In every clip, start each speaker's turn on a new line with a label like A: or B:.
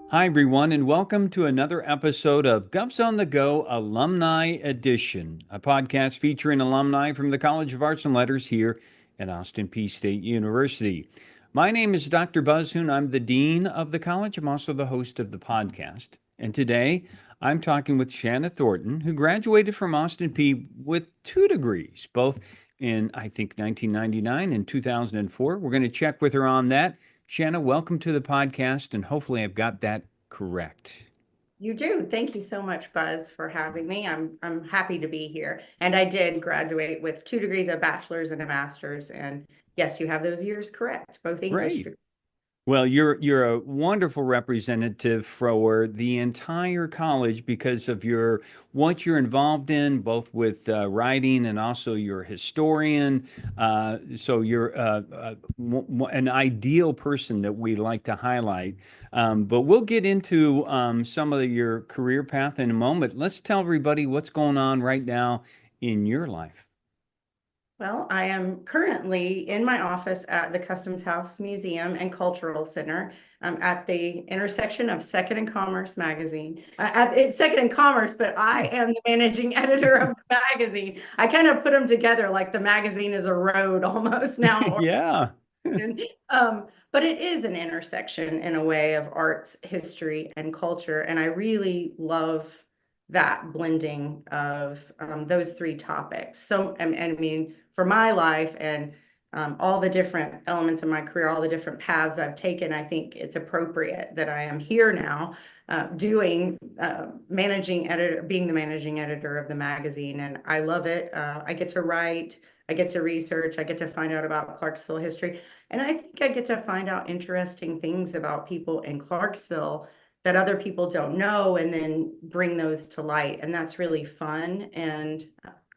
A: Hi, everyone, and welcome to another episode of Govs on the Go Alumni Edition, a podcast featuring alumni from the College of Arts and Letters here at Austin Peay State University. My name is Dr. Buzz Hoon. I'm the Dean of the college. I'm also the host of the podcast. And today I'm talking with Shana Thornton, who graduated from Austin Peay with 2 degrees, both in, I think, 1999 and 2004. We're going to check with her on that. Shana, welcome to the podcast, and hopefully I've got that correct.
B: You do. Thank you so much, Buzz, for having me. I'm happy to be here. And I did graduate with 2 degrees, a bachelor's and a master's. And yes, you have those years correct, both English degrees.
A: Well, you're a wonderful representative for the entire college because of what you're involved in, both with writing and also you're a historian. So you're an ideal person that we like to highlight. But we'll get into some of your career path in a moment. Let's tell everybody what's going on right now in your life.
B: Well, I am currently in my office at the Customs House Museum and Cultural Center at the intersection of Second and Commerce magazine. It's Second and Commerce, but I am the managing editor of the magazine. I kind of put them together like the magazine is a road almost now.
A: Yeah.
B: But it is an intersection in a way of arts, history, and culture. And I really love that blending of those 3 topics. So, I mean, for my life and all the different elements of my career, all the different paths I've taken, I think it's appropriate that I am here now being the managing editor of the magazine. And I love it. I get to write, I get to research, I get to find out about Clarksville history. And I think I get to find out interesting things about people in Clarksville that other people don't know, and then bring those to light. And that's really fun. And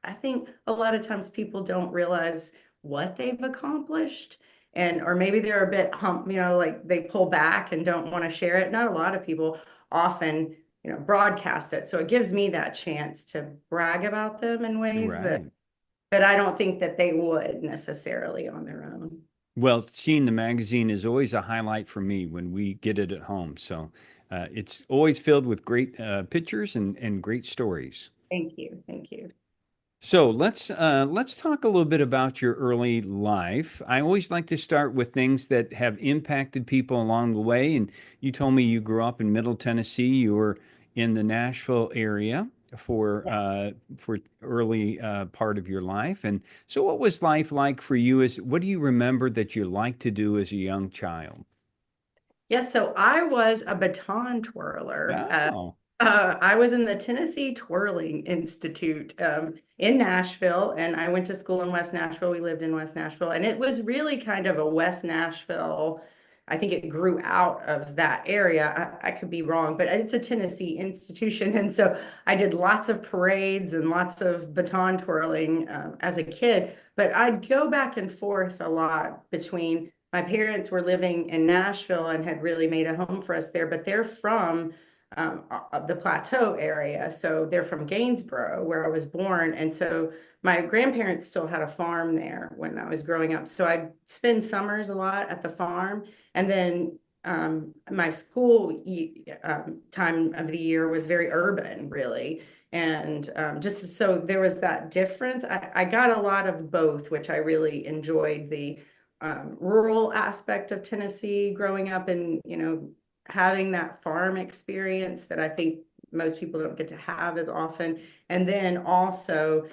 B: I think a lot of times people don't realize what they've accomplished, or maybe they're a bit like they pull back and don't want to share it. Not a lot of people often, broadcast it. So it gives me that chance to brag about them in ways that I don't think that they would necessarily on their own.
A: Well, seeing the magazine is always a highlight for me when we get it at home. So it's always filled with great pictures and great stories.
B: Thank you. Thank you.
A: So let's talk a little bit about your early life. I always like to start with things that have impacted people along the way. And you told me you grew up in Middle Tennessee. You were in the Nashville area for early part of your life. And so what was life like for you? What do you remember that you liked to do as a young child?
B: Yes, so I was a baton twirler.
A: Wow.
B: I was in the Tennessee Twirling Institute in Nashville, and I went to school in West Nashville. We lived in West Nashville, and it was really kind of a West Nashville. I think it grew out of that area. I could be wrong, but it's a Tennessee institution. And so I did lots of parades and lots of baton twirling as a kid. But I'd go back and forth a lot between my parents were living in Nashville and had really made a home for us there, but they're from the Plateau area. So they're from Gainesboro, where I was born. And so my grandparents still had a farm there when I was growing up. So I'd spend summers a lot at the farm. And then my school time of the year was very urban, really. And just so there was that difference. I got a lot of both, which I really enjoyed, the rural aspect of Tennessee growing up and, having that farm experience that I think most people don't get to have as often. And then also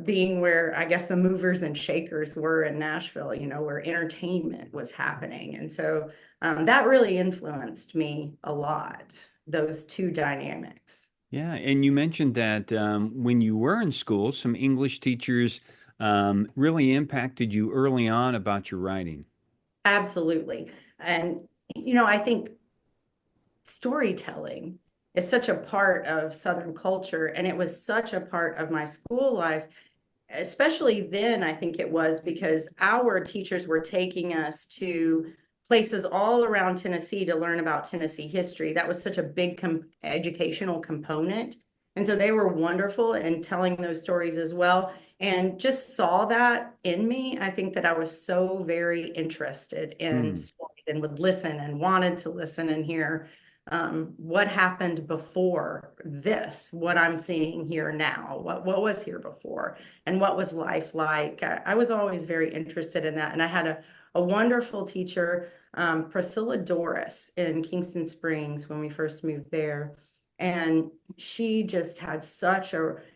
B: being where I guess the movers and shakers were in Nashville, where entertainment was happening. And so that really influenced me a lot, those 2 dynamics.
A: Yeah. And you mentioned that when you were in school, some English teachers really impacted you early on about your writing.
B: Absolutely. And, I think storytelling is such a part of Southern culture, and it was such a part of my school life. Especially then, I think it was because our teachers were taking us to places all around Tennessee to learn about Tennessee history. That was such a big educational component. And so they were wonderful in telling those stories as well. And just saw that in me. I think that I was so very interested in
A: Hmm.
B: stories and would listen and wanted to listen and hear what happened before this, what I'm seeing here now, what was here before, and what was life like. I was always very interested in that. And I had a wonderful teacher, Priscilla Doris, in Kingston Springs when we first moved there. And she just had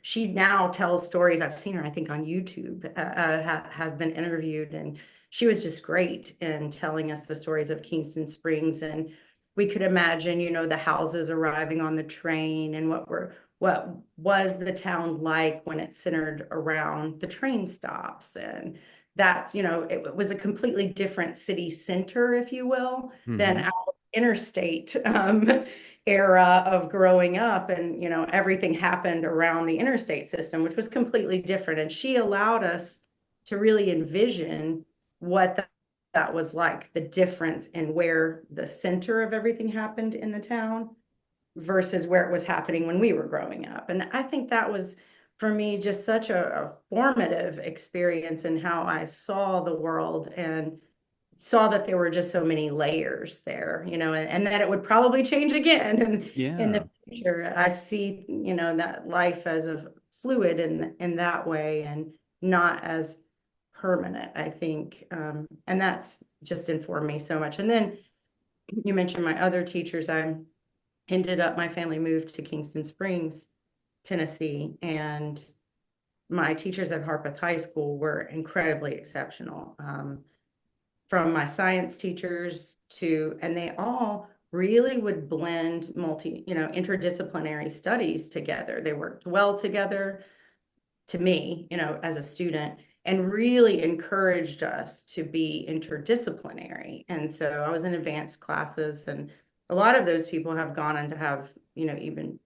B: she now tells stories. I've seen her, I think, on YouTube, has been interviewed, and she was just great in telling us the stories of Kingston Springs. And we could imagine, the houses arriving on the train and what was the town like when it centered around the train stops. And that's, it was a completely different city center, if you will, than
A: Hmm.
B: our interstate era of growing up. And, everything happened around the interstate system, which was completely different. And she allowed us to really envision what that was like, the difference in where the center of everything happened in the town versus where it was happening when we were growing up. And I think that was, for me, just such a formative experience in how I saw the world and saw that there were just so many layers there, and that it would probably change again. And in
A: Yeah.
B: the future, I see, that life as a fluid in that way and not as permanent, I think. And that's just informed me so much. And then you mentioned my other teachers. My family moved to Kingston Springs, Tennessee, and my teachers at Harpeth High School were incredibly exceptional. From my science teachers and they all really would blend interdisciplinary studies together. They worked well together to me, as a student, and really encouraged us to be interdisciplinary. And so I was in advanced classes, and a lot of those people have gone on to have, even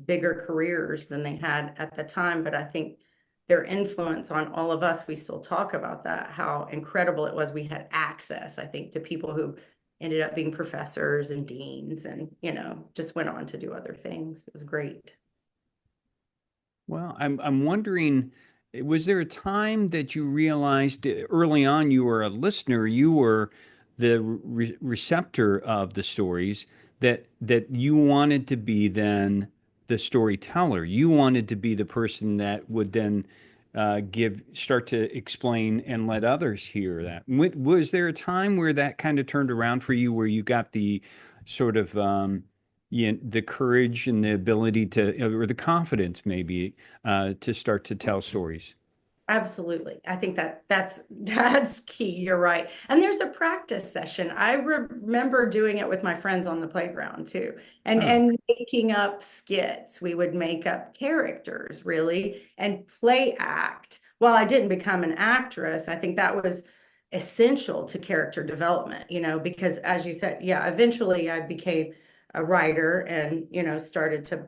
B: bigger careers than they had at the time. But I think their influence on all of us, we still talk about that, how incredible it was. We had access, I think, to people who ended up being professors and deans and, just went on to do other things. It was great.
A: Well, I'm wondering, was there a time that you realized early on you were a listener, you were the receptor of the stories that you wanted to be then the storyteller. You wanted to be the person that would then start to explain and let others hear that. Was there a time where that kind of turned around for you, where you got the sort of the courage and the ability to, or the confidence maybe, to start to tell stories?
B: Absolutely. I think that's key. You're right. And there's a practice session. I remember doing it with my friends on the playground too. And
A: Oh,
B: and making up skits. We would make up characters really and play act. While I didn't become an actress, I think that was essential to character development, because as you said, yeah, eventually I became a writer and, started to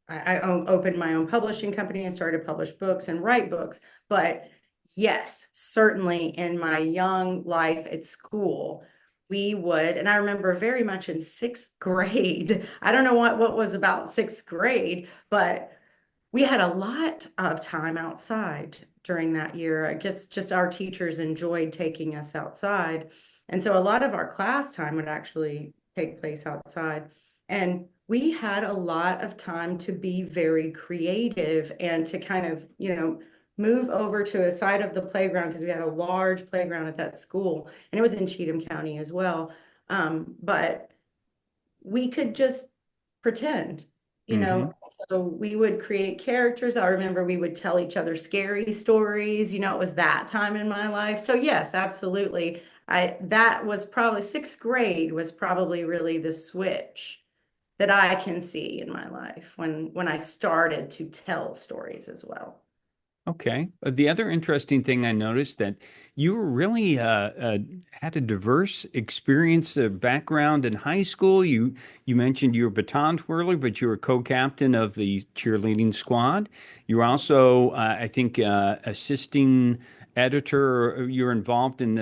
B: opened my own publishing company and started to publish books and write books. But yes, certainly in my young life at school, we would, and I remember very much in sixth grade, I don't know what was about sixth grade, but we had a lot of time outside during that year. I guess just our teachers enjoyed taking us outside. And so a lot of our class time would actually take place outside. And we had a lot of time to be very creative and to kind of, move over to a side of the playground because we had a large playground at that school and it was in Cheatham County as well. But we could just pretend,
A: mm-hmm.
B: so we would create characters. I remember we would tell each other scary stories. It was that time in my life. So yes, absolutely. That was probably sixth grade was probably really the switch that I can see in my life when I started to tell stories as well.
A: Okay. The other interesting thing I noticed that you were really had a diverse experience, background in high school. You mentioned you were a baton twirler, but you were co-captain of the cheerleading squad. You were also, I think, assisting editor. Or you were involved in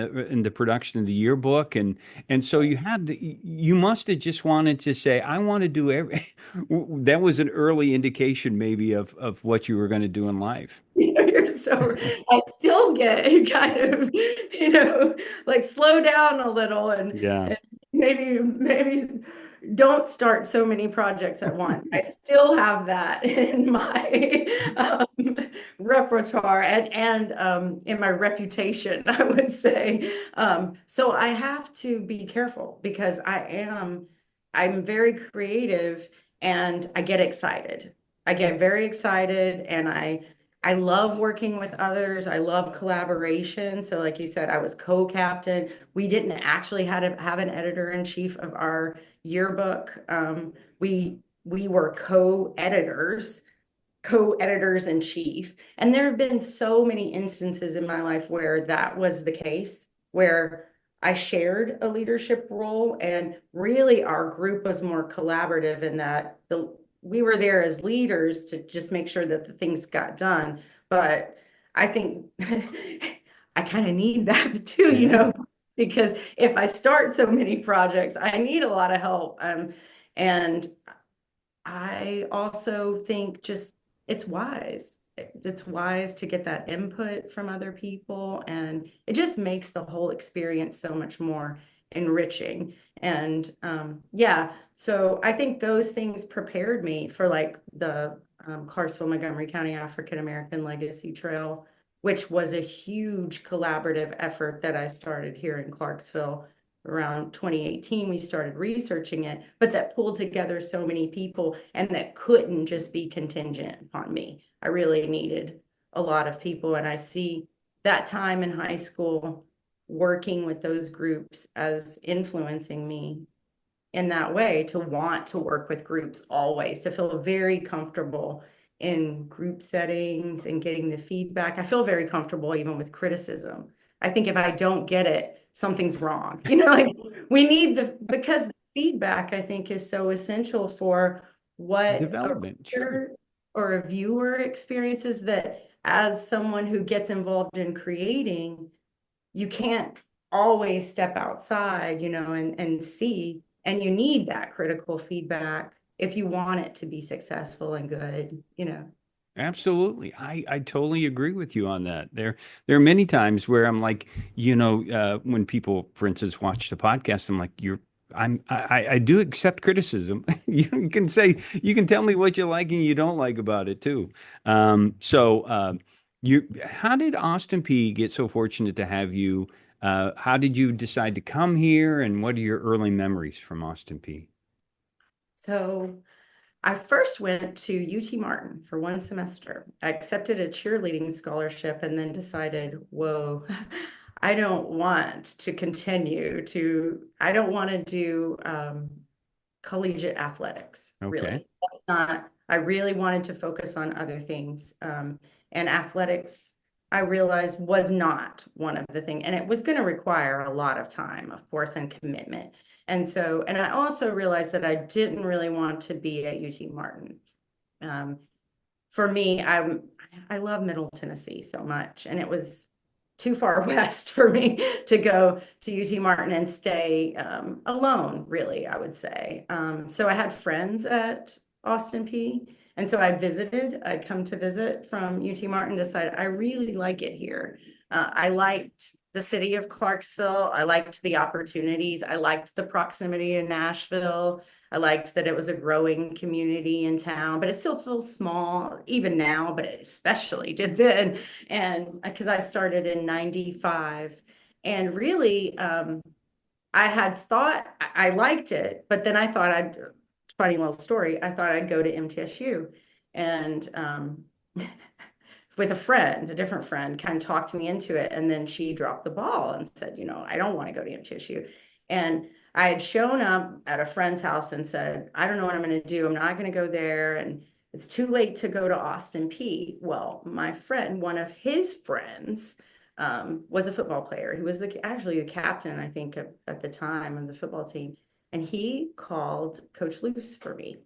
A: the production of the yearbook, and so you must have just wanted to say, I want to do every. That was an early indication, maybe, of what you were going to do in life.
B: You're so, I still get kind of, like slow down a little
A: Yeah.
B: and maybe don't start so many projects at once. I still have that in my repertoire and in my reputation, I would say. So I have to be careful because I'm very creative and I get excited. I get very excited and I love working with others. I love collaboration. So, like you said, I was co-captain. We didn't actually have an editor-in-chief of our yearbook. We were co-editors in chief. And there have been so many instances in my life where that was the case, where I shared a leadership role, and really our group was more collaborative in that we were there as leaders to just make sure that the things got done. But I think I kind of need that too,
A: Yeah.
B: because if I start so many projects, I need a lot of help. And I also think just it's wise. It's wise to get that input from other people, and it just makes the whole experience so much more enriching. And yeah, so I think those things prepared me for like the Clarksville Montgomery County African American Legacy Trail, which was a huge collaborative effort that I started here in Clarksville around 2018. We started researching it, but that pulled together so many people and that couldn't just be contingent upon me. I really needed a lot of people. And I see that time in high school working with those groups as influencing me in that way to want to work with groups always, to feel very comfortable in group settings and getting the feedback. I feel very comfortable even with criticism. I think if I don't get it, something's wrong. Like we need because the feedback, I think, is so essential for what a
A: Development, sure.
B: reader or a viewer experiences, that as someone who gets involved in creating, you can't always step outside, and see, and you need that critical feedback if you want it to be successful and good.
A: Absolutely. I totally agree with you on that. There are many times where I'm like, when people, for instance, watch the podcast, I'm like, I do accept criticism. You can tell me what you like and you don't like about it too. How did Austin Peay get so fortunate to have you? How did you decide to come here, and what are your early memories from Austin Peay?
B: So I first went to UT Martin for one semester. I accepted a cheerleading scholarship and then decided, whoa, I don't want to I don't want to do collegiate athletics,
A: Okay.
B: really. I really wanted to focus on other things. And athletics, I realized, was not one of the things, and it was going to require a lot of time, of course, and commitment. And I also realized that I didn't really want to be at UT Martin. Um, for me, I love Middle Tennessee so much, and it was too far west for me to go to UT Martin and stay alone, really, I would say. So I had friends at Austin Peay, and so I'd come to visit from UT Martin, decided I really like it here. I liked the city of Clarksville. I liked the opportunities. I liked the proximity to Nashville. I liked that it was a growing community in town, but it still feels small even now, but it especially did then. And because I started in 95, and really, I had thought I liked it, but then I thought funny little story, I thought I'd go to MTSU. And with a different friend, kind of talked me into it. And then she dropped the ball and said, I don't want to go to MTSU. And I had shown up at a friend's house and said, I don't know what I'm going to do. I'm not going to go there. And it's too late to go to Austin Peay. Well, my friend, one of his friends, was a football player. He was actually the captain, I think, at the time of the football team. And he called Coach Luce for me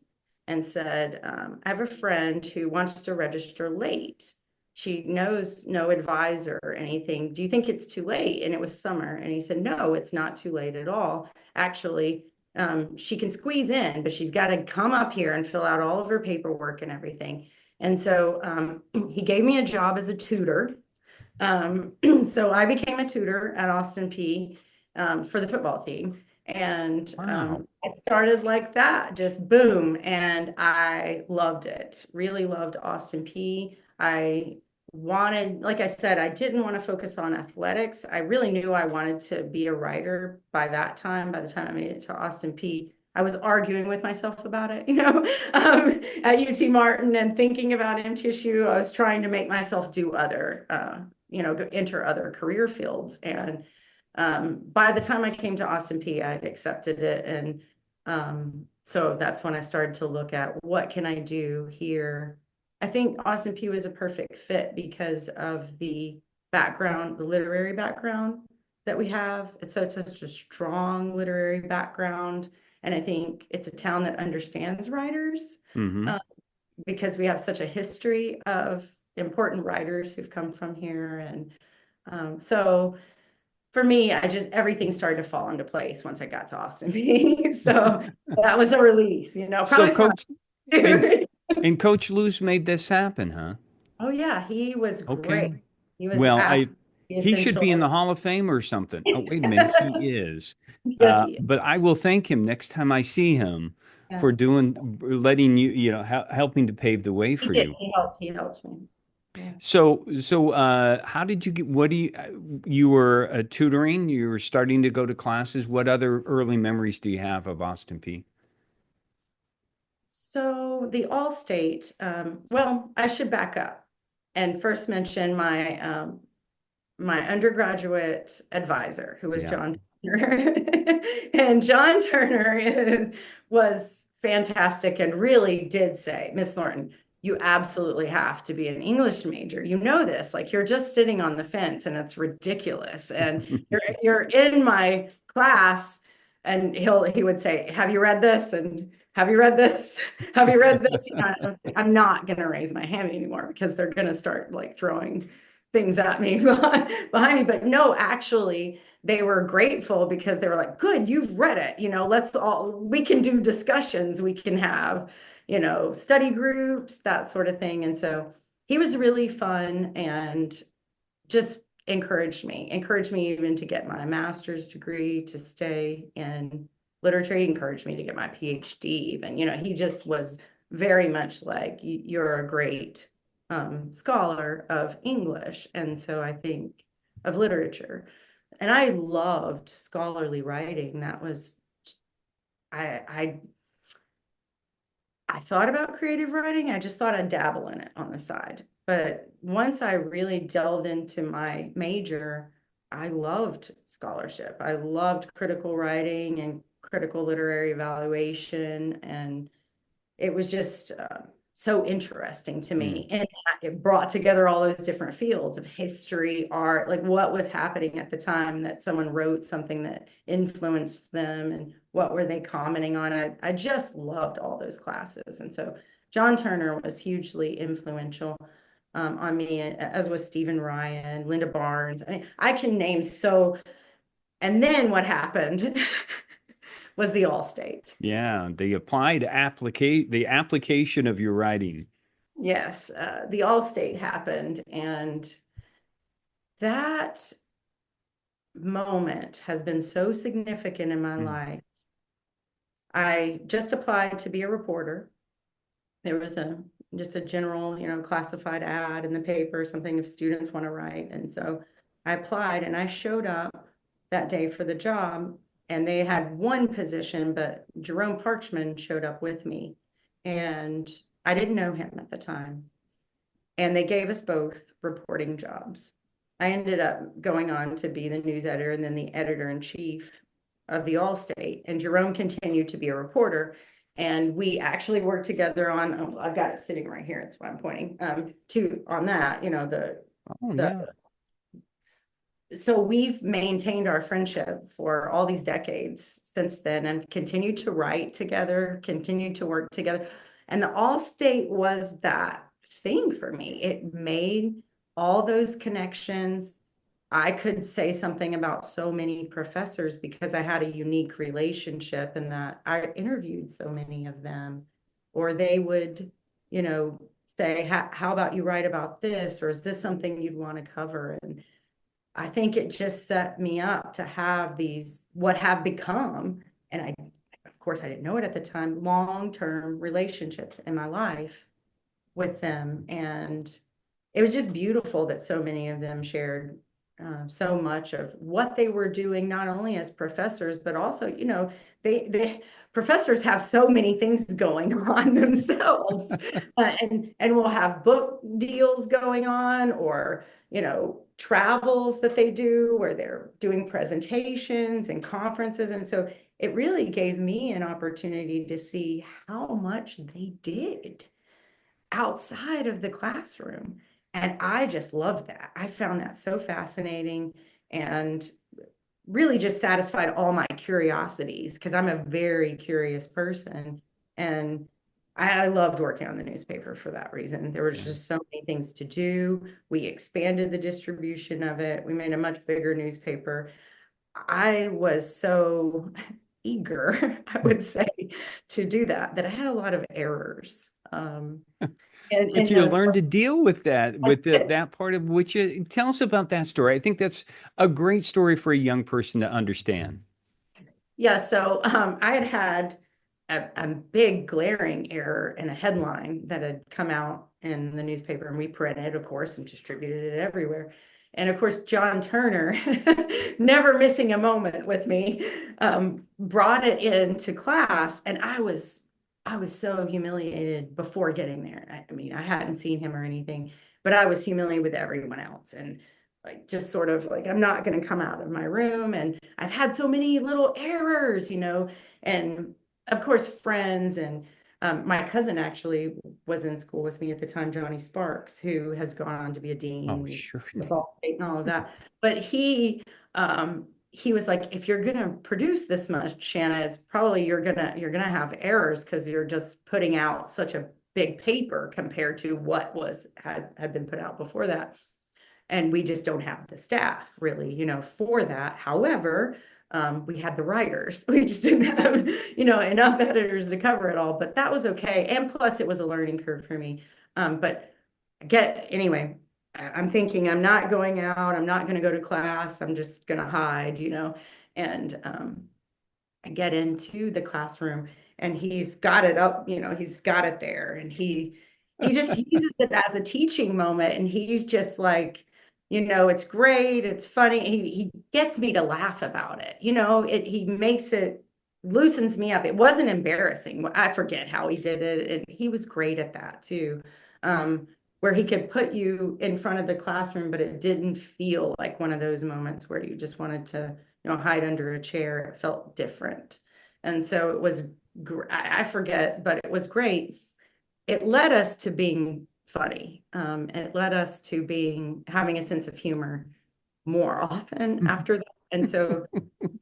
B: and said, I have a friend who wants to register late. She knows no advisor or anything. Do you think it's too late? And it was summer. And he said, no, it's not too late at all. Actually, she can squeeze in, but she's got to come up here and fill out all of her paperwork and everything. And so he gave me a job as a tutor. So I became a tutor at Austin Peay for the football team. And
A: Wow.
B: I started like that, just boom. And I loved it, really loved Austin Peay. I wanted, like I said, I didn't want to focus on athletics. I really knew I wanted to be a writer by that time. By the time I made it to Austin Peay, I was arguing with myself about it, at UT Martin and thinking about MTSU. I was trying to make myself do other, enter other career fields. And by the time I came to Austin Peay, I'd accepted it. And so that's when I started to look at what can I do here. I think Austin Peay was a perfect fit because of the background, the literary background that we have. It's such a strong literary background. And I think it's a town that understands writers
A: Mm-hmm.
B: uh, because we have such a history of important writers who've come from here. And so for me, everything started to fall into place once I got to Austin Peay. So that was a relief,
A: So
B: probably for
A: Coach and
B: my
A: and Coach Luce made this happen, huh?
B: Oh yeah, he was great.
A: Okay.
B: He was
A: Well,
B: absolutely
A: he should be in the
B: essential.
A: Hall of Fame or something. Oh, wait a minute, he is.
B: Yes, he is.
A: But I will thank him next time I see him
B: Yeah.
A: for letting you, helping to pave the way
B: He
A: for
B: did.
A: you.
B: He helped me. Yeah.
A: So, how did you get, what do you were tutoring, you were starting to go to classes. What other early memories do you have of Austin Peay?
B: So the Allstate, well, I should back up and first mention my undergraduate advisor, who was
A: Yeah.
B: John Turner. And John Turner was fantastic and really did say, Miss Thornton, you absolutely have to be an English major. You know this, like you're just sitting on the fence and it's ridiculous. And you're in my class and he would say, have you read this? And have you read this? Have you read this? I'm not going to raise my hand anymore because they're going to start like throwing things at me behind me. But no, actually, they were grateful because they were like, good, you've read it. We can do discussions, we can have, study groups, that sort of thing. And so he was really fun and just encouraged me even to get my master's degree, to stay in literature. He encouraged me to get my PhD even. He just was very much like, you're a great scholar of English. And so I think of literature. And I loved scholarly writing. That was, I I thought about creative writing. I just thought I'd dabble in it on the side. But once I really delved into my major, I loved scholarship. I loved critical writing and critical literary evaluation. And it was just so interesting to
A: Mm.
B: me. And it brought together all those different fields of history, art, like what was happening at the time that someone wrote something that influenced them and what were they commenting on. I just loved all those classes. And so John Turner was hugely influential on me, as was Stephen Ryan, Linda Barnes. I mean, I can name so. And then what happened was the Allstate.
A: Yeah, the application of your writing.
B: Yes, the Allstate happened, and that moment has been so significant in my
A: Mm.
B: life. I just applied to be a reporter. There was just a general, classified ad in the paper, something if students want to write. And so I applied and I showed up that day for the job, and they had one position, but Jerome Parchman showed up with me, and I didn't know him at the time. And they gave us both reporting jobs. I ended up going on to be the news editor and then the editor in chief of the Allstate. And Jerome continued to be a reporter. And we actually worked together on, oh, I've got it sitting right here. That's why I'm pointing to on that,
A: Oh
B: the
A: yeah.
B: so we've maintained our friendship for all these decades since then and continued to write together, continued to work together. And the All-State was that thing for me. It made all those connections. I could say something about so many professors because I had a unique relationship in that I interviewed so many of them, or they would, you know, say, how about you write about this? Or is this something you'd want to cover? And I think it just set me up to have these, what have become, and of course, I didn't know it at the time, long-term relationships in my life with them. And it was just beautiful that so many of them shared so much of what they were doing, not only as professors, but also, they professors have so many things going on themselves, and will have book deals going on, or travels that they do where they're doing presentations and conferences. And so it really gave me an opportunity to see how much they did outside of the classroom. And I just loved that. I found that so fascinating and really just satisfied all my curiosities because I'm a very curious person. And I loved working on the newspaper for that reason. There was
A: Yeah.
B: just so many things to do. We expanded the distribution of it. We made a much bigger newspaper. I was so eager, I would say, to do that I had a lot of errors.
A: But
B: And
A: you
B: those,
A: learn to deal with that, that part of which you tell us about that story. I think that's a great story for a young person to understand.
B: yeah, so I had a big glaring error in a headline that had come out in the newspaper, and we printed, of course, and distributed it everywhere. And of course, John Turner, never missing a moment with me, brought it into class, and I was so humiliated before getting there. I mean, I hadn't seen him or anything, but I was humiliated with everyone else, and like just sort of like I'm not going to come out of my room, and I've had so many little errors, and of course friends and my cousin actually was in school with me at the time, Johnny Sparks, who has gone on to be a
A: Oh,
B: dean
A: sure.
B: with all state and all of that. But he was like, if you're gonna produce this much, Shanna, it's probably you're gonna have errors because you're just putting out such a big paper compared to what had been put out before that. And we just don't have the staff really, for that. However, we had the writers. We just didn't have, enough editors to cover it all, but that was okay. And plus it was a learning curve for me. But anyway, I'm thinking I'm not going out. I'm not going to go to class. I'm just going to hide, and I get into the classroom and he's got it up, he's got it there, and he just uses it as a teaching moment, and he's just like, it's great, it's funny. He gets me to laugh about it. He makes it, loosens me up. It wasn't embarrassing. I forget how he did it, and he was great at that too. Where he could put you in front of the classroom, but it didn't feel like one of those moments where you just wanted to hide under a chair. It felt different. And so it was, I forget, but it was great. It led us to being funny. It led us to having a sense of humor more often after that. And so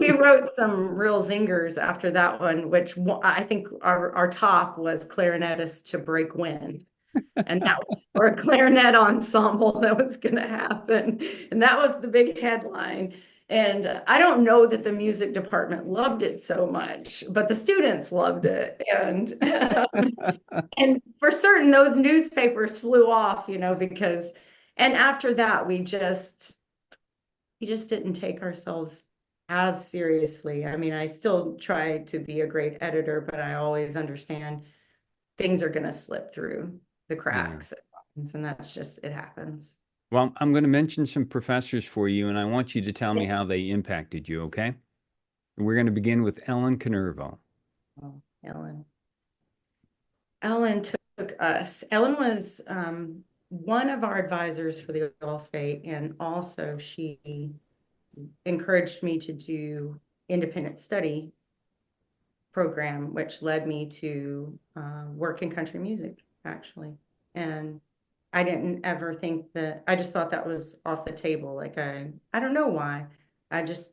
B: we wrote some real zingers after that one, which I think our top was clarinetist to break wind. And that was for a clarinet ensemble that was going to happen. And that was the big headline. And I don't know that the music department loved it so much, but the students loved it. And for certain, those newspapers flew off, because, and after that, we just didn't take ourselves as seriously. I mean, I still try to be a great editor, but I always understand things are going to slip through the
A: Yeah.
B: cracks, and that's just, it happens.
A: Well, I'm going to mention some professors for you, and I want you to tell me how they impacted you, okay? We're going to begin with Ellen Canervo.
B: Oh, Ellen took us. Ellen was one of our advisors for the All-State, and also she encouraged me to do independent study program, which led me to work in country music, actually. And I didn't ever think that, I just thought that was off the table. Like I don't know why. I just,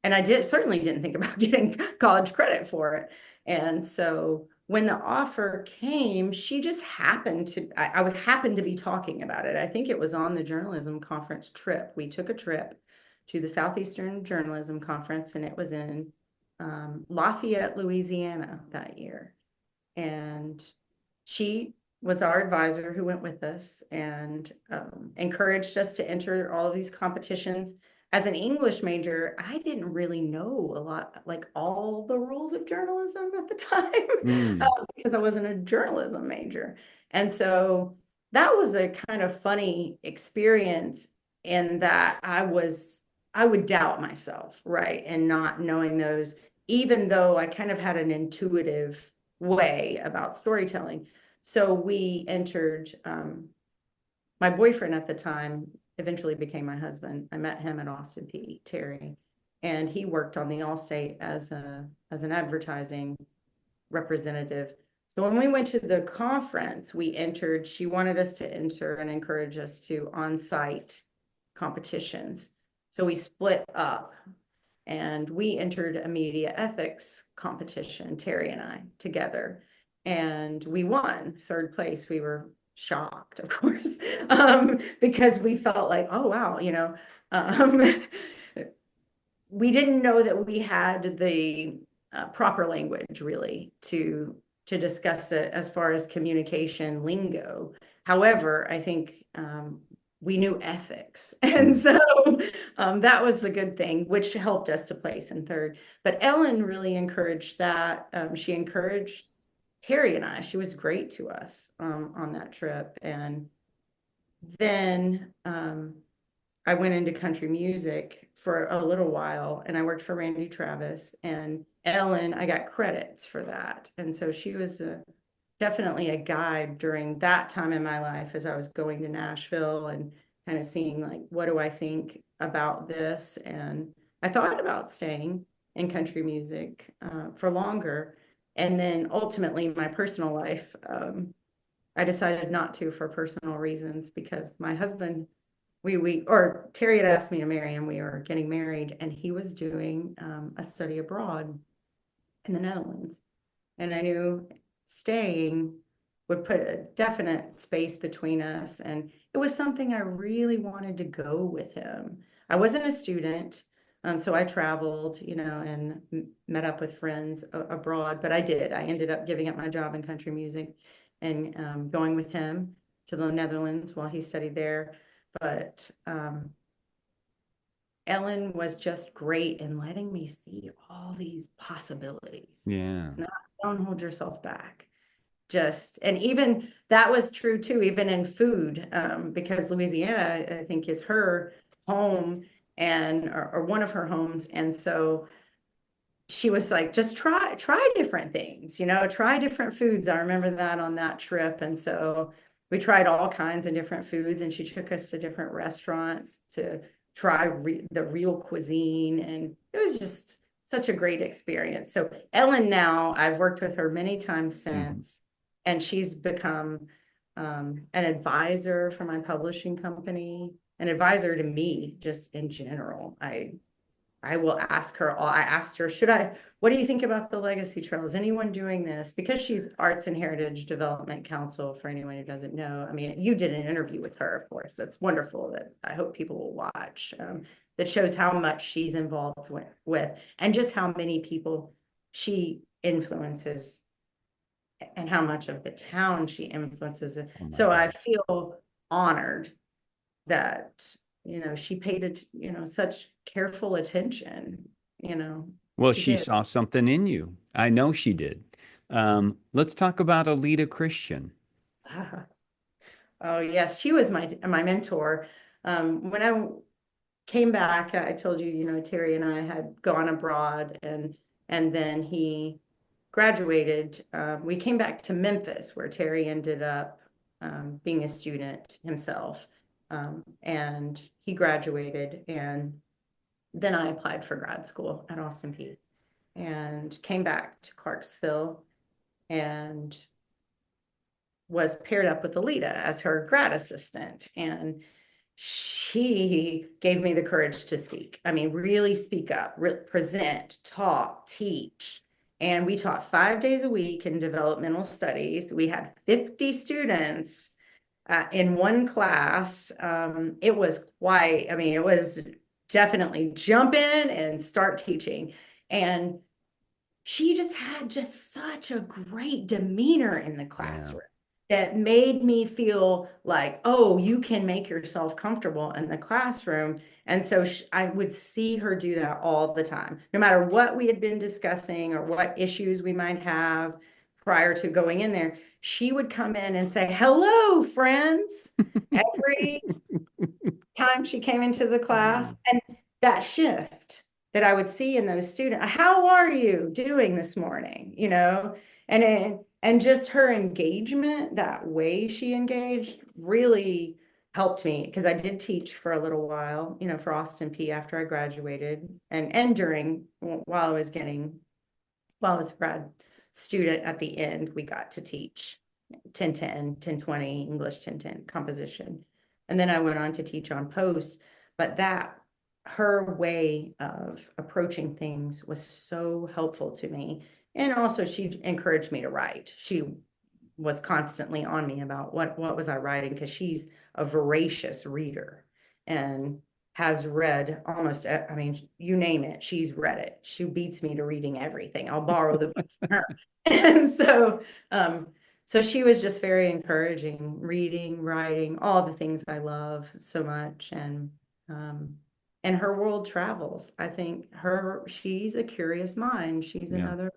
B: and I did certainly didn't think about getting college credit for it. And so when the offer came, she just happened to, I would happen to be talking about it. I think it was on the journalism conference trip. We took a trip to the Southeastern Journalism Conference, and it was in Lafayette, Louisiana that year. And she was our advisor who went with us and encouraged us to enter all of these competitions. As an English major, I didn't really know a lot, like all the rules of journalism at the time,
A: Mm.
B: because I wasn't a journalism major. And so that was a kind of funny experience in that I would doubt myself, right? And not knowing those, even though I kind of had an intuitive way about storytelling. So we entered, my boyfriend at the time eventually became my husband. I met him at Austin Peay, Terry, and he worked on the Allstate as an advertising representative. So when we went to the conference, we entered, she wanted us to enter and encourage us to on-site competitions. So we split up and we entered a media ethics competition, Terry and I together, and we won third place. We were shocked, of course, because we felt like, oh, wow, um, we didn't know that we had the proper language really to discuss it as far as communication lingo. However, I think we knew ethics. And so that was the good thing, which helped us to place in third. But Ellen really encouraged that. She encouraged Terry and I. She was great to us on that trip. And then I went into country music for a little while, and I worked for Randy Travis. And Ellen, I got credits for that. And so she was definitely a guide during that time in my life as I was going to Nashville and kind of seeing like, what do I think about this? And I thought about staying in country music for longer. And then ultimately my personal life, I decided not to for personal reasons because my husband, or Terry had asked me to marry him. We were getting married and he was doing a study abroad in the Netherlands. And I knew staying would put a definite space between us. And it was something I really wanted to go with him. I wasn't a student, so I traveled, and met up with friends abroad, but I did. I ended up giving up my job in country music and going with him to the Netherlands while he studied there. But Ellen was just great in letting me see all these possibilities.
A: Yeah.
B: Don't hold yourself back. And even that was true too, even in food, because Louisiana, I think, is her home or one of her homes. And so she was like, just try different things, try different foods. I remember that on that trip. And so we tried all kinds of different foods, and she took us to different restaurants to try the real cuisine. And it was just such a great experience. So Ellen, now I've worked with her many times since, and she's become an advisor for my publishing company, an advisor to me just in general. I will ask her, I asked her, what do you think about the Legacy Trail? Is anyone doing this? Because she's Arts and Heritage Development Council, for anyone who doesn't know. I mean, you did an interview with her, of course. That's wonderful that I hope people will watch. That shows how much she's involved with and just how many people she influences and how much of the town she influences. So I feel honored that she paid such careful attention.
A: Well, she saw something in you. I know she did. Let's talk about Alita Christian.
B: Oh yes, she was my mentor. When I came back, I told you, Terry and I had gone abroad, and then he graduated. We came back to Memphis, where Terry ended up being a student himself. And he graduated, and then I applied for grad school at Austin Peay and came back to Clarksville and was paired up with Alita as her grad assistant. And she gave me the courage to speak. I mean, really speak up, present, talk, teach. And we taught 5 days a week in developmental studies. We had 50 students in one class. It was quite, I mean, it was definitely jump in and start teaching. And she just had just such a great demeanor in the classroom that made me feel like, oh, you can make yourself comfortable in the classroom. And so I would see her do that all the time, no matter what we had been discussing or what issues we might have prior to going in there. She would come in and say, hello, friends, every time she came into the class. And that shift that I would see in those students, how are you doing this morning? You know, and just her engagement, that way she engaged really helped me, because I did teach for a little while, you know, for Austin Peay after I graduated, and during while I was a grad student at the end, we got to teach 10-10, 10-20, English 10-10 composition. And then I went on to teach on post, but that her way of approaching things was so helpful to me. And also she encouraged me to write. She was constantly on me about what was I writing, because she's a voracious reader and has read almost, I mean, you name it, she's read it. She beats me to reading everything. I'll borrow the book from her. And so she was just very encouraging, reading, writing, all the things I love so much. And her world travels. I think she's a curious mind. She's another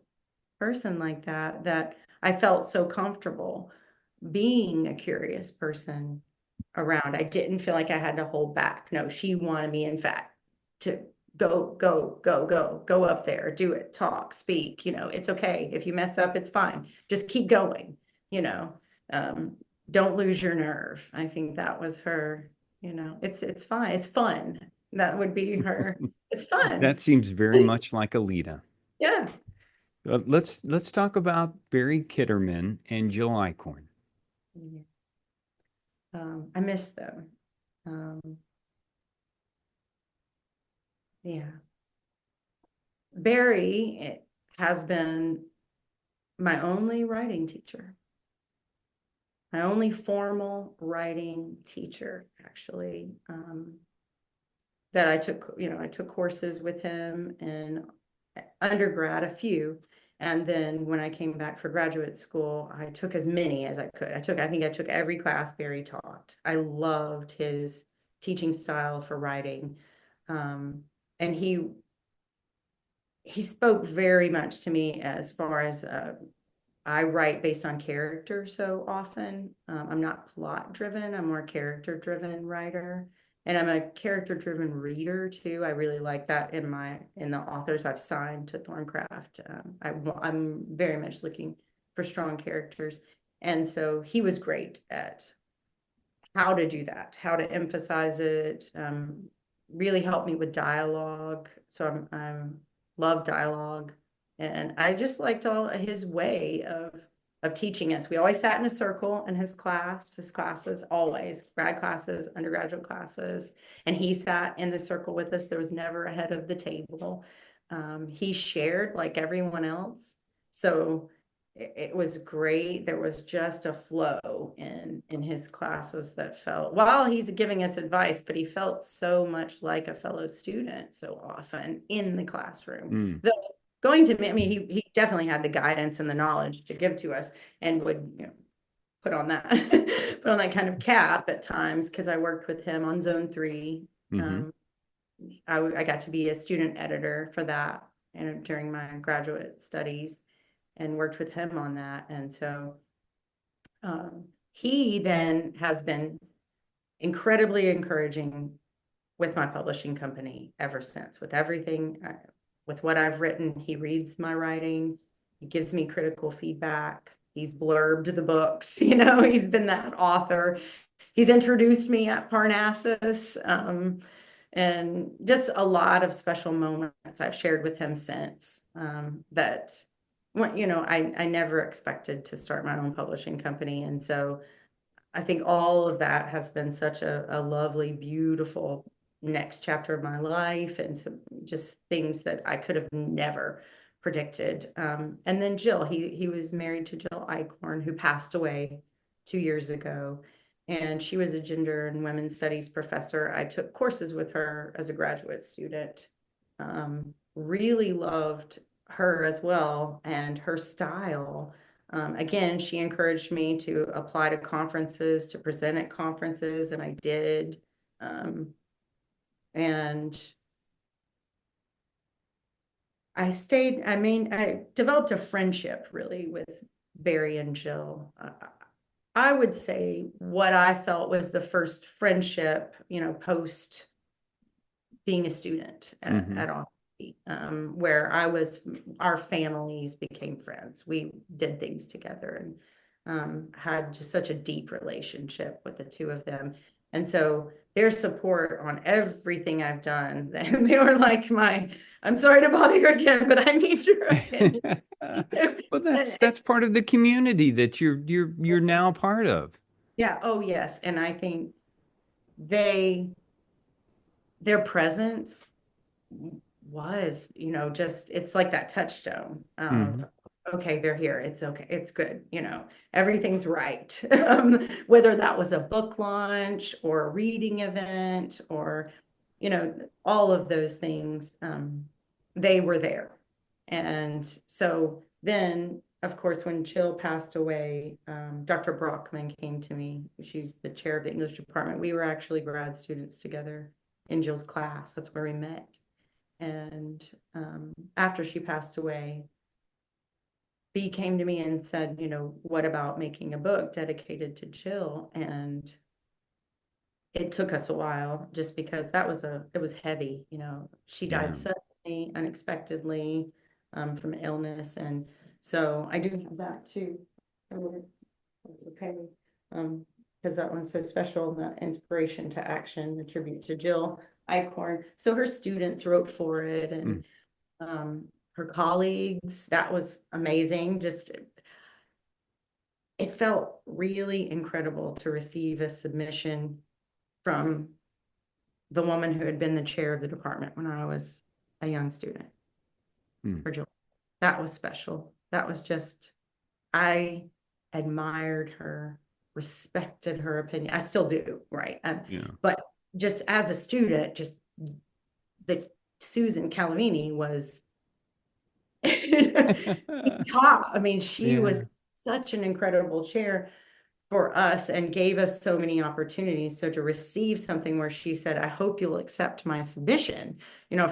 B: person like that I felt so comfortable being a curious person around. I didn't feel like I had to hold back. No, she wanted me, in fact, to go up there, do it, talk, speak. You know, it's okay. If you mess up, it's fine. Just keep going, you know. Don't lose your nerve. I think that was her, you know, it's fine. It's fun. That would be her. It's fun.
A: That seems very much like Alita.
B: Yeah.
A: Let's talk about Barry Kitterman and Jill Eichhorn.
B: I miss them. Yeah. Barry has been my only writing teacher. My only formal writing teacher, actually, that I took, you know, I took courses with him in undergrad, a few. And then when I came back for graduate school, I took as many as I could. I think I took every class Barry taught. I loved his teaching style for writing. And he spoke very much to me as far as I write based on character so often. I'm not plot driven. I'm more character driven writer. And I'm a character-driven reader too. I really like that in the authors I've signed to Thorncraft. I'm very much looking for strong characters. And so he was great at how to do that, how to emphasize it, really helped me with dialogue. So I love dialogue. And I just liked all his way of teaching us. We always sat in a circle in his classes, always, grad classes, undergraduate classes. And he sat in the circle with us. There was never a head of the table. He shared like everyone else. So it was great. There was just a flow in his classes that felt, while he's giving us advice, but he felt so much like a fellow student so often in the classroom. Though going to me, I mean, he definitely had the guidance and the knowledge to give to us, and would, you know, put on that kind of cap at times, because I worked with him on Zone 3. I got to be a student editor for that, and during my graduate studies, and worked with him on that. And so he then has been incredibly encouraging with my publishing company ever since, with everything. With what I've written, he reads my writing. He gives me critical feedback. He's blurbed the books, you know, he's been that author. He's introduced me at Parnassus, and just a lot of special moments I've shared with him since, that I never expected to start my own publishing company. And so I think all of that has been such a lovely, beautiful next chapter of my life, and some just things that I could have never predicted. And then Jill, he was married to Jill Eichhorn, who passed away 2 years ago. And she was a gender and women's studies professor. I took courses with her as a graduate student. Really loved her as well and her style. Again, she encouraged me to apply to conferences, to present at conferences, and I did. And I developed a friendship really with Barry and Jill. I would say what I felt was the first friendship, post being a student at Austin Peay, where our families became friends. We did things together and had just such a deep relationship with the two of them. And so their support on everything I've done, they were like I'm sorry to bother you again, but I need your opinion.
A: Well, that's part of the community that you're now part of.
B: Yeah. Oh, yes. And I think their presence was, just it's like that touchstone of okay, they're here. It's okay. It's good. Everything's right. Whether that was a book launch or a reading event or, all of those things, they were there. And so then, of course, when Jill passed away, Dr. Brockman came to me. She's the chair of the English department. We were actually grad students together in Jill's class. That's where we met. And after she passed away, B came to me and said, what about making a book dedicated to Jill? And it took us a while just because it was heavy. She died suddenly, unexpectedly, from an illness. And so I do have that too. Okay. Because that one's so special, the inspiration to action, a tribute to Jill Eichhorn. So her students wrote for it, and her colleagues. That was amazing. Just it felt really incredible to receive a submission from the woman who had been the chair of the department when I was a young student. For Jill. That was special. That was just, I admired her, respected her opinion. I still do, right? But just as a student, just the Susan Calavini was top. I mean, she was such an incredible chair for us and gave us so many opportunities. So to receive something where she said, I hope you'll accept my submission,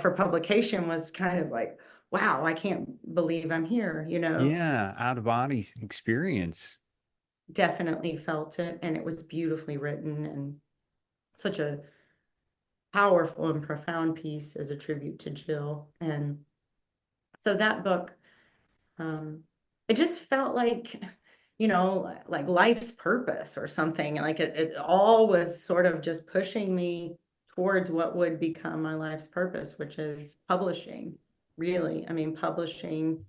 B: for publication was kind of like, wow, I can't believe I'm here,
A: Yeah, out of body experience.
B: Definitely felt it. And it was beautifully written and such a powerful and profound piece as a tribute to Jill. And so that book, it just felt like, like life's purpose or something. Like it all was sort of just pushing me towards what would become my life's purpose, which is publishing, really. I mean, publishing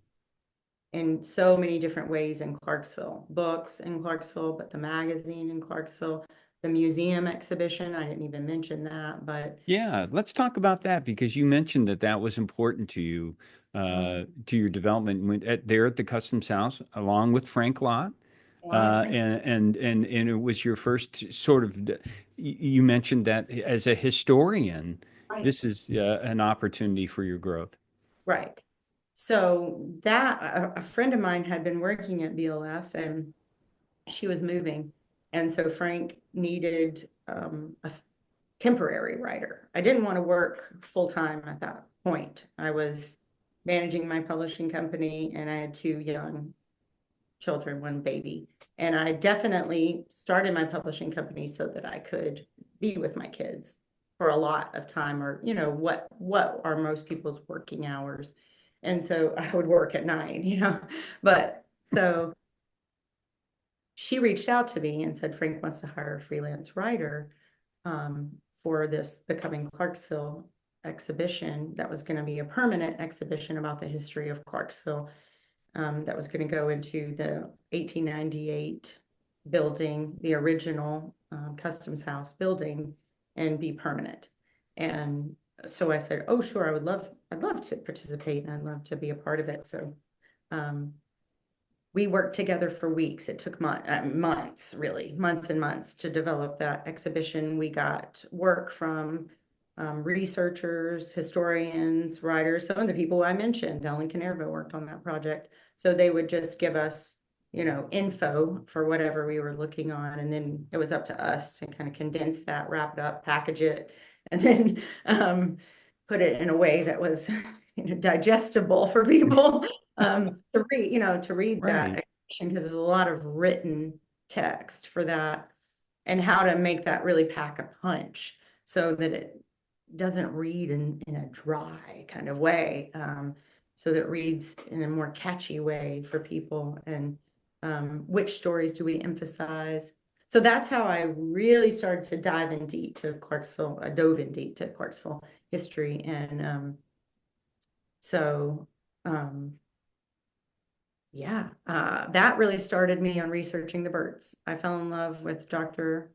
B: in so many different ways in Clarksville, books in Clarksville, but the magazine in Clarksville, the museum exhibition. I didn't even mention that, but
A: yeah, let's talk about that because you mentioned that was important to you, to your development there at the Customs House, along with Frank Lott. And it was your first sort of, you mentioned that as a historian, this is an opportunity for your growth.
B: Right. So that a friend of mine had been working at BLF and she was moving. And so Frank needed a temporary writer. I didn't want to work full time at that point. I was managing my publishing company and I had 2 young children, 1 baby. And I definitely started my publishing company so that I could be with my kids for a lot of time, or, what are most people's working hours. And so I would work at night, but so she reached out to me and said, Frank wants to hire a freelance writer for this Becoming Clarksville exhibition that was going to be a permanent exhibition about the history of Clarksville. that was going to go into the 1898 building, the original Customs House building, and be permanent. And so I said, oh, sure, I'd love to participate and I'd love to be a part of it. So we worked together for weeks. It took months, really, months and months to develop that exhibition. We got work from researchers, historians, writers, some of the people I mentioned. Ellen Canerva worked on that project. So they would just give us, info for whatever we were looking on. And then it was up to us to kind of condense that, wrap it up, package it, and then put it in a way that was digestible for people to read
A: Right.
B: that, because there's a lot of written text for that, and how to make that really pack a punch so that it doesn't read in a dry kind of way, so that it reads in a more catchy way for people. And which stories do we emphasize? So that's how I really started to dive in deep to Clarksville. I dove in deep to Clarksville history. And so yeah, that really started me on researching the Burts. I fell in love with Dr.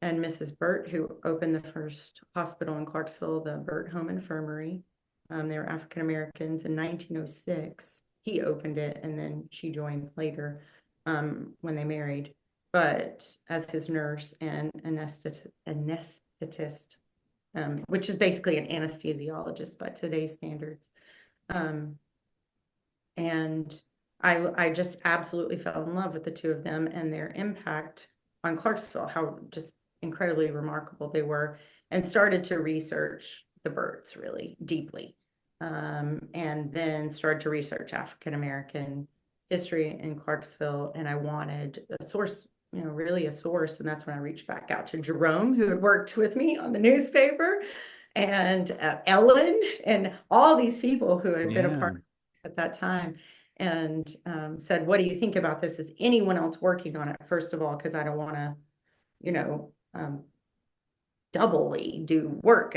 B: and Mrs. Burt, who opened the first hospital in Clarksville, the Burt Home Infirmary. They were African Americans in 1906. He opened it, and then she joined later when they married, but as his nurse and anesthetist, which is basically an anesthesiologist by today's standards. And I just absolutely fell in love with the two of them and their impact on Clarksville, how just incredibly remarkable they were, and started to research the Burts really deeply. And then started to research African American history in Clarksville. And I wanted a source, really a source. And that's when I reached back out to Jerome, who had worked with me on the newspaper, and Ellen, and all these people who had been a
A: Yeah.
B: part at that time. And said, what do you think about this? Is anyone else working on it? First of all, because I don't want to, doubly do work.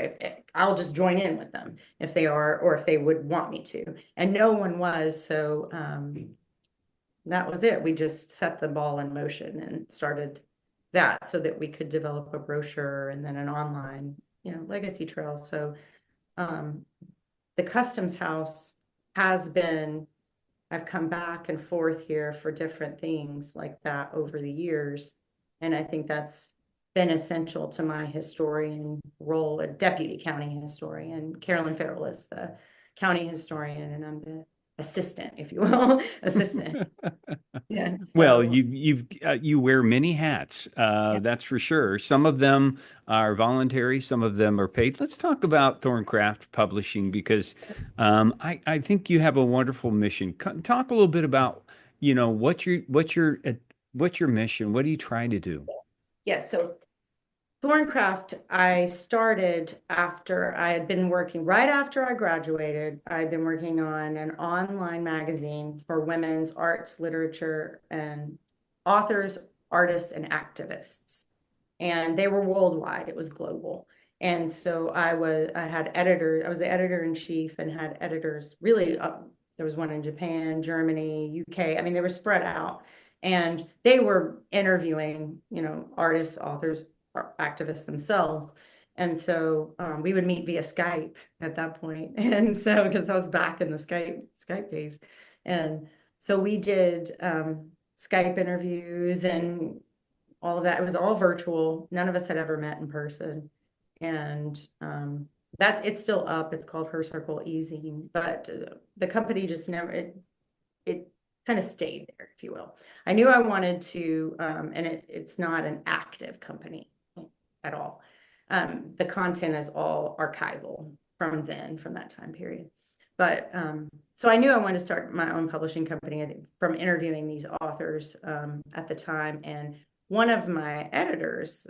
B: I'll just join in with them if they are, or if they would want me to. And no one was. So that was it. We just set the ball in motion and started that so that we could develop a brochure and then an online, legacy trail. So the Customs House has been, I've come back and forth here for different things like that over the years. And I think that's been essential to my historian role, a deputy county historian. Carolyn Farrell is the county historian, and I'm the assistant, if you will, assistant. Yeah.
A: Well,
B: So
A: you wear many hats,
B: yeah.
A: that's for sure. Some of them are voluntary, some of them are paid. Let's talk about Thorncraft Publishing, because I think you have a wonderful mission. Talk a little bit about, what's your mission? What do you try to do?
B: Yeah. So Thorncraft, I started after I had been working, right after I graduated. I'd been working on an online magazine for women's arts, literature, and authors, artists, and activists. And they were worldwide, it was global. And so I had editors, I was the editor in chief and had editors really, there was one in Japan, Germany, UK. I mean, they were spread out, and they were interviewing, artists, authors, activists themselves. And so we would meet via Skype at that point. And so, because I was back in the Skype days. And so we did Skype interviews and all of that. It was all virtual. None of us had ever met in person. And it's still up. It's called Her Circle Easy. But the company just never, it kind of stayed there, if you will. I knew I wanted to, and it's not an active company at all. The content is all archival from that time period. But so I knew I wanted to start my own publishing company, I think, from interviewing these authors at the time. And one of my editors,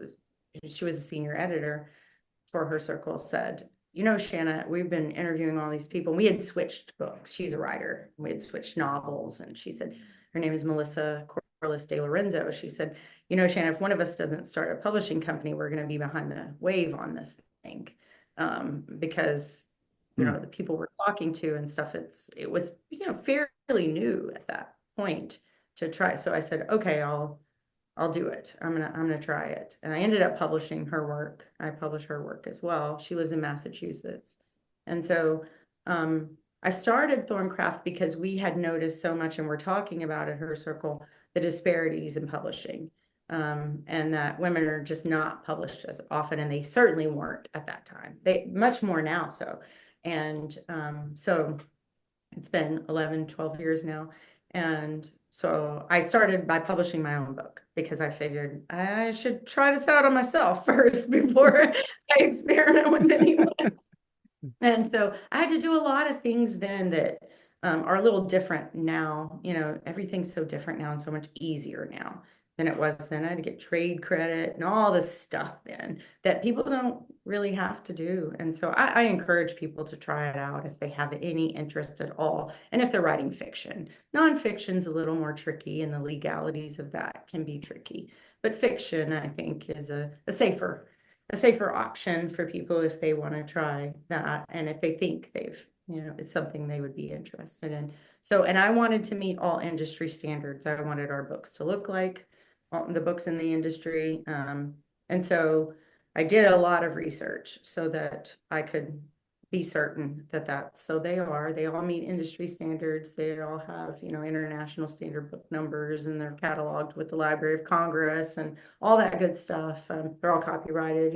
B: she was a senior editor for Her Circle, said, Shana, we've been interviewing all these people. We had switched books. She's a writer. We had switched novels. And she said, her name is Melissa Corliss de Lorenzo. She said, Shana, if one of us doesn't start a publishing company, we're going to be behind the wave on this thing, because the people we're talking to and stuff, it was, fairly new at that point to try. So I said, okay, I'll do it. I'm gonna try it. And I ended up publishing her work. I published her work as well. She lives in Massachusetts. And so I started Thorncraft because we had noticed so much, and we're talking about at her circle, the disparities in publishing. And that women are just not published as often, and they certainly weren't at that time. They much more now. So, and so it's been 11, 12 years now. And so I started by publishing my own book because I figured I should try this out on myself first before I experiment with anyone. And so I had to do a lot of things then that are a little different now. Everything's so different now and so much easier now than it was then. I had to get trade credit and all this stuff then that people don't really have to do. And so I encourage people to try it out if they have any interest at all. And if they're writing fiction, nonfiction's a little more tricky, and the legalities of that can be tricky. But fiction, I think, is a safer option for people if they want to try that, and if they think it's something they would be interested in. So, and I wanted to meet all industry standards. I wanted our books to look like the books in the industry. And so I did a lot of research so that I could be certain that so they all meet industry standards. They all have, international standard book numbers, and they're cataloged with the Library of Congress and all that good stuff. They're all copyrighted,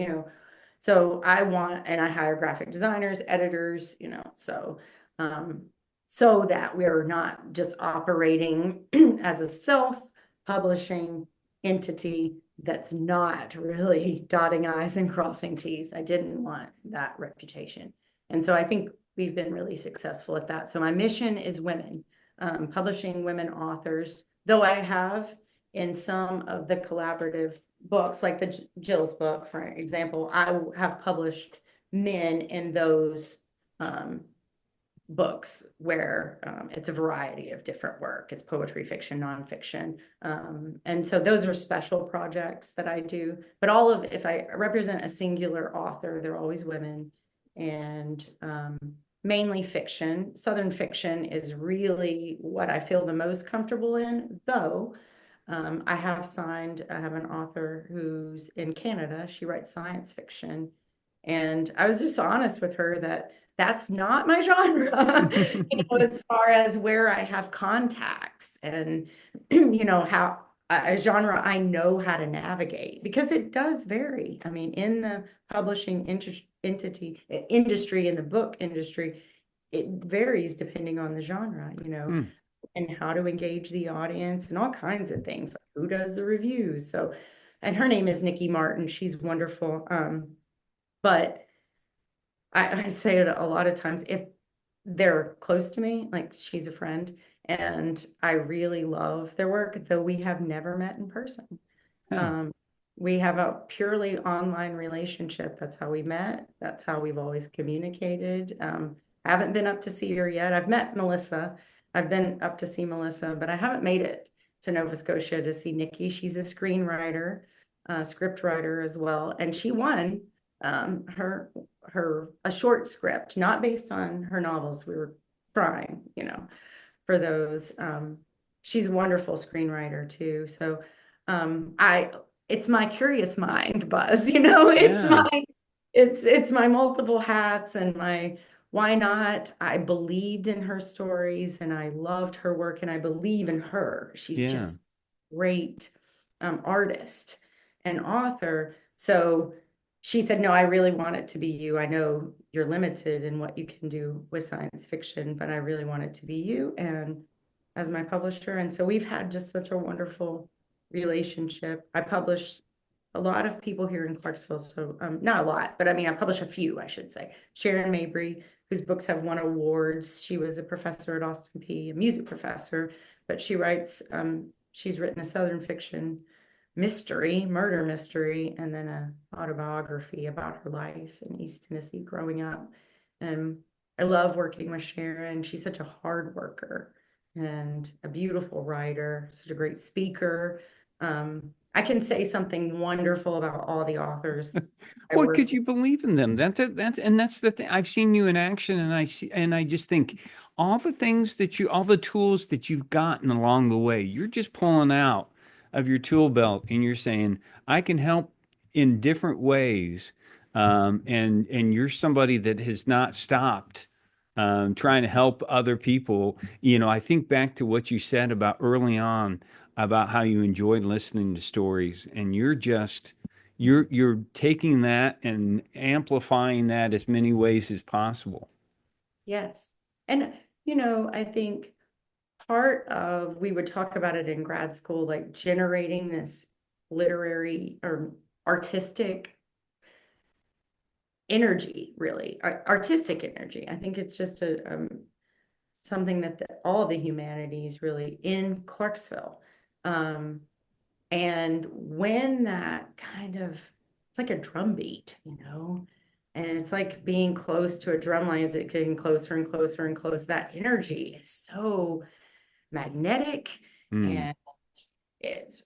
B: So and I hire graphic designers, editors, so that we're not just operating as a self-publishing entity that's not really dotting I's and crossing T's. I didn't want that reputation. And so I think we've been really successful at that. So my mission is women, publishing women authors, though I have in some of the collaborative books, like the Jill's book, for example, I have published men in those books where it's a variety of different work. It's poetry, fiction, nonfiction. And so those are special projects that I do. But if I represent a singular author, they're always women, and mainly fiction. Southern fiction is really what I feel the most comfortable in, though I have an author who's in Canada. She writes science fiction. And I was just honest with her that that's not my genre, as far as where I have contacts and, how a genre I know how to navigate, because it does vary. I mean, in the publishing industry, in the book industry, it varies depending on the genre, and how to engage the audience and all kinds of things, like who does the reviews. So, and her name is Nikki Martin. She's wonderful. But I say it a lot of times, if they're close to me, like she's a friend, and I really love their work, though we have never met in person. We have a purely online relationship. That's how we met. That's how we've always communicated. I haven't been up to see her yet. I've met Melissa. I've been up to see Melissa, but I haven't made it to Nova Scotia to see Nikki. She's a screenwriter, script writer as well, and she won a short script, not based on her novels. We were trying, for those. She's a wonderful screenwriter too. So it's my curious mind, Buzz, it's my multiple hats and my why not. I believed in her stories and I loved her work and I believe in her. She's just great artist and author. So she said, no, I really want it to be you. I know you're limited in what you can do with science fiction, but I really want it to be you and as my publisher. And so we've had just such a wonderful relationship. I publish a lot of people here in Clarksville. So not a lot, but I mean, I publish a few, I should say. Sharon Mabry, whose books have won awards. She was a professor at Austin Peay, a music professor, but she writes, she's written a Southern fiction murder mystery, and then an autobiography about her life in East Tennessee growing up. And I love working with Sharon. She's such a hard worker and a beautiful writer, such a great speaker. I can say something wonderful about all the authors I
A: Well,
B: work
A: because
B: with.
A: you believe in them. That's the thing. I've seen you in action, and I just think all the tools that you've gotten along the way, you're just pulling out of your tool belt, and you're saying, I can help in different ways. And you're somebody that has not stopped trying to help other people. I think back to what you said about early on about how you enjoyed listening to stories, and you're taking that and amplifying that as many ways as possible.
B: Yes. And, I think part of, we would talk about it in grad school, like generating this literary or artistic energy, really, artistic energy. I think it's just something that all the humanities really in Clarksville. Um, and when that kind of, it's like a drum beat, and it's like being close to a drum line as it getting closer and closer and closer. That energy is so magnetic,
A: Mm.
B: and it's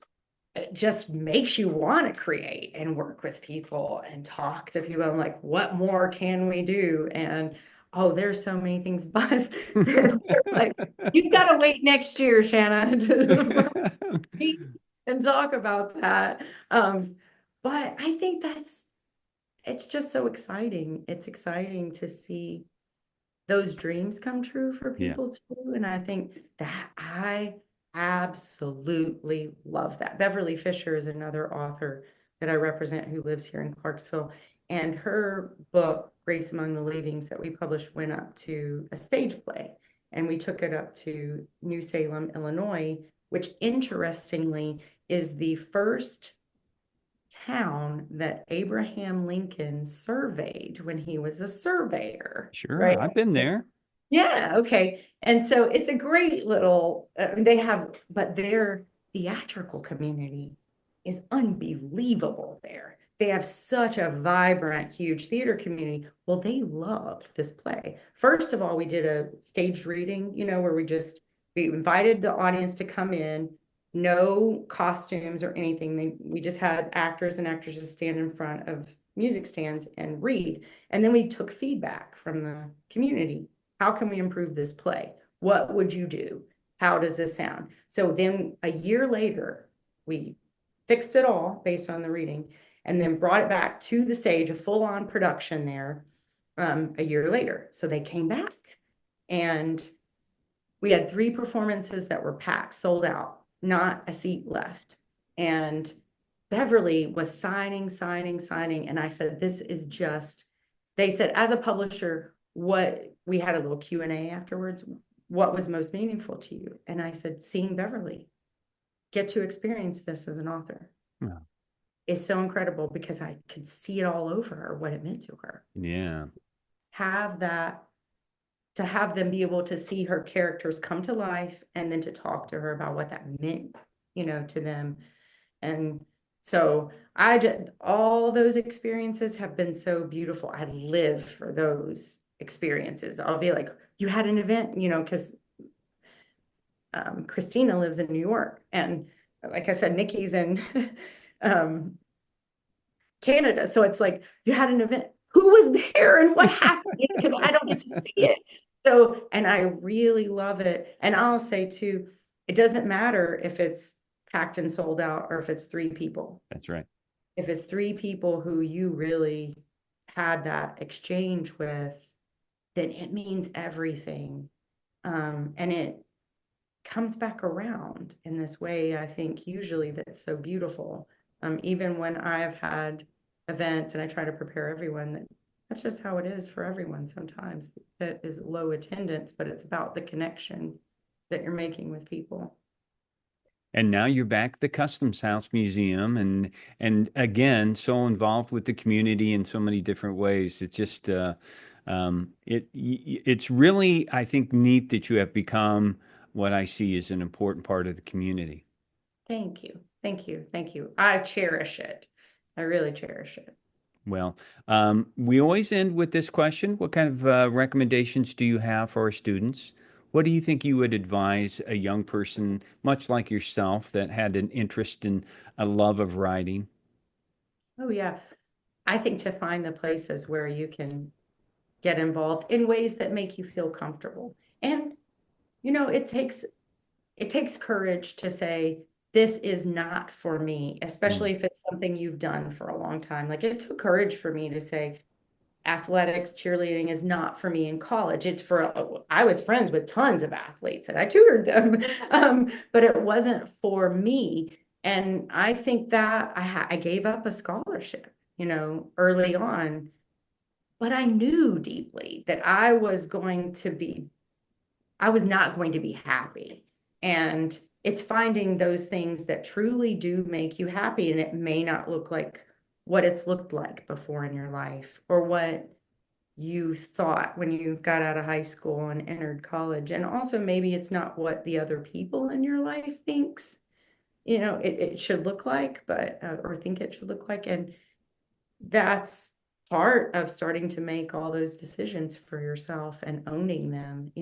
B: it just makes you want to create and work with people and talk to people. I'm like, what more can we do? And oh, there's so many things, Buzz. They're like, you've got to wait next year, Shana, to meet and talk about that. But I think it's just so exciting. It's exciting to see those dreams come true for
A: Yeah,
B: people too. And I think that I absolutely love that. Beverly Fisher is another author that I represent who lives here in Clarksville. And her book, Grace Among the Leavings, that we published, went up to a stage play. And we took it up to New Salem, Illinois, which interestingly is the first town that Abraham Lincoln surveyed when he was a surveyor,
A: sure.
B: right?
A: I've been there.
B: Yeah, okay. And so it's a great little, they have, but their theatrical community is unbelievable there. They have such a vibrant, huge theater community. Well, they loved this play. First of all, we did a staged reading, where we invited the audience to come in, no costumes or anything. We just had actors and actresses stand in front of music stands and read. And then we took feedback from the community. How can we improve this play? What would you do? How does this sound? So then a year later, we fixed it all based on the reading and then brought it back to the stage, a full on production there a year later. So they came back and we had 3 performances that were packed, sold out, not a seat left. And Beverly was signing, signing, signing. And I said, this is just, they said, as a publisher, we had a little Q&A afterwards. What was most meaningful to you? And I said, seeing Beverly get to experience this as an author
A: Yeah.
B: is so incredible because I could see it all over her, what it meant to her.
A: Yeah.
B: Have that, to have them be able to see her characters come to life and then to talk to her about what that meant, to them. And so all those experiences have been so beautiful. I live for those experiences. I'll be like, you had an event, because Christina lives in New York. And like I said, Nikki's in um, Canada. So it's like, you had an event. Who was there and what happened? Because I don't get to see it. So, and I really love it. And I'll say too, it doesn't matter if it's packed and sold out or if it's 3 people.
A: That's right.
B: If it's 3 people who you really had that exchange with, then it means everything. And it comes back around in this way, I think, usually that's so beautiful. Even when I've had events and I try to prepare everyone, that's just how it is for everyone sometimes. That is low attendance, but it's about the connection that you're making with people.
A: And now you're back at the Customs House Museum, and again, so involved with the community in so many different ways. It's just it's really, I think, neat that you have become what I see as an important part of the community.
B: Thank you. Thank you. Thank you. I cherish it. I really cherish it.
A: Well, we always end with this question. What kind of recommendations do you have for our students What do you think you would advise a young person, much like yourself, that had an interest in a love of writing?
B: Oh, yeah. I think to find the places where you can get involved in ways that make you feel comfortable. And, it takes courage to say, this is not for me,
A: Mm,
B: especially if it's something you've done for a long time. Like it took courage for me to say, athletics, cheerleading is not for me in college. I was friends with tons of athletes and I tutored them, but it wasn't for me. And I think that I gave up a scholarship, early on, but I knew deeply that I was not going to be happy. And it's finding those things that truly do make you happy. And it may not look like what it's looked like before in your life or what you thought when you got out of high school and entered college. And also, maybe it's not what the other people in your life thinks, it should look like, but, or think it should look like. And that's part of starting to make all those decisions for yourself and owning them,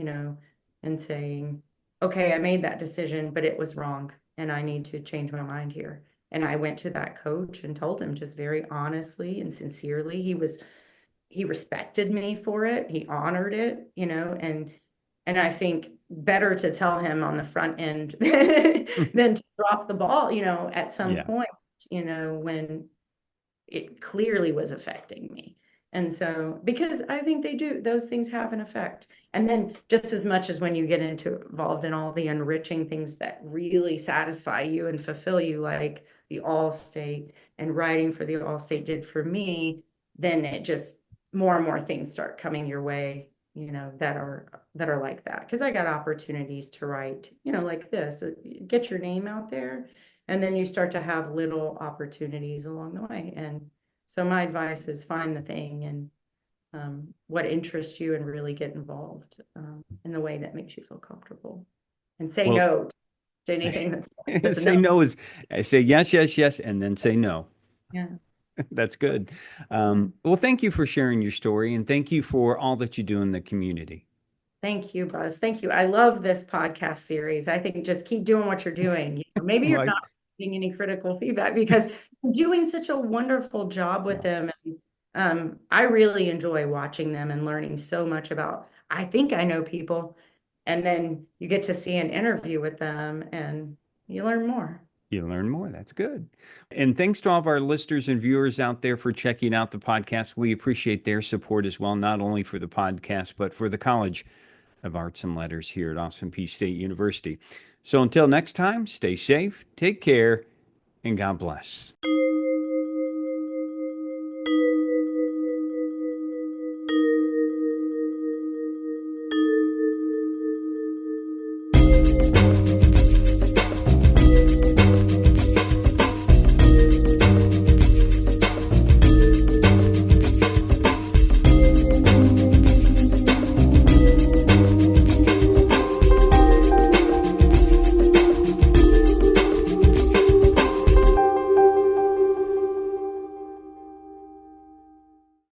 B: and saying, okay, I made that decision, but it was wrong and I need to change my mind here. And I went to that coach and told him just very honestly and sincerely. He respected me for it. He honored it, and I think better to tell him on the front end than to drop the ball, at some
A: yeah.
B: point, when it clearly was affecting me. And so, because I think those things have an effect. And then just as much as when you get involved in all the enriching things that really satisfy you and fulfill you, like the All-State and writing for the All-State did for me, then it just more and more things start coming your way, that are like that. Because I got opportunities to write, like this, get your name out there. And then you start to have little opportunities along the way. And so my advice is find the thing and what interests you and really get involved in the way that makes you feel comfortable. And say
A: Well,
B: no to anything that's a no.
A: say no is say yes, yes, yes, and then say no.
B: Yeah.
A: That's good.
B: Yeah.
A: Well, thank you for sharing your story and thank you for all that you do in the community.
B: Thank you, Buzz. Thank you. I love this podcast series. I think just keep doing what you're doing. Maybe you're
A: Like,
B: not getting any critical feedback because you're doing such a wonderful job with
A: yeah.
B: them. And, I really enjoy watching them and learning so much about, I think I know people. And then you get to see an interview with them and you learn more.
A: You learn more. That's good. And thanks to all of our listeners and viewers out there for checking out the podcast. We appreciate their support as well, not only for the podcast, but for the College of Arts and Letters here at Austin Peay State University. So until next time, stay safe, take care, and God bless.